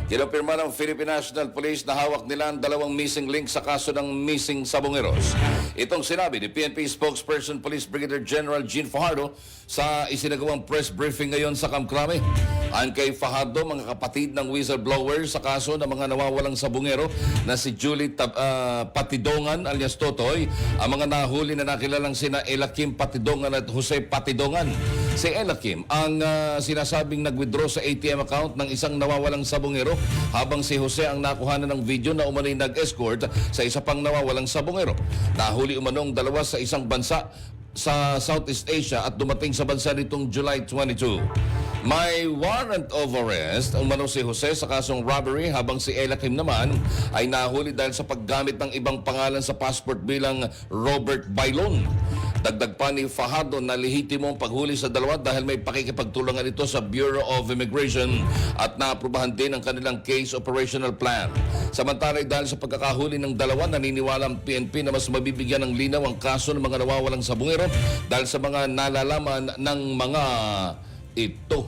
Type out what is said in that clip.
Kinumpirma ng Philippine National Police na hawak nila ang dalawang missing link sa kaso ng missing sabongeros. Itong sinabi ni PNP spokesperson Police Brigadier General Gene Fajardo sa isinagawang press briefing ngayon sa Kamkrame. Ayon kay Fajardo, mga kapatid ng whistleblower sa kaso ng mga nawawalang sabongero na si Julie Patidongan alias Totoy, ang mga nahuli na nakilalang sina Elakim Patidongan at Jose Patidongan. Si Elakim ang sinasabing nag-withdraw sa ATM account ng isang nawawalang sabongero, habang si Jose ang nakuhanan ng video na umano'y nag-escort sa isa pang nawawalang sabongero. Nahuli umanong dalawa sa isang bansa sa Southeast Asia at dumating sa bansa nitong July 22. May warrant of arrest umano si Jose sa kasong robbery, habang si Elakim naman ay nahuli dahil sa paggamit ng ibang pangalan sa passport bilang Robert Bailon. Dagdag pa ni Fajardo na lehitimo ang paghuli sa dalawa dahil may pakikipagtulungan ito sa Bureau of Immigration at naaprubahan din ang kanilang case operational plan. Samantala, dahil sa pagkakahuli ng dalawa, naniniwala ang PNP na mas mabibigyan ng linaw ang kaso ng mga nawawalang sabongero dahil sa mga nalalaman ng mga ito.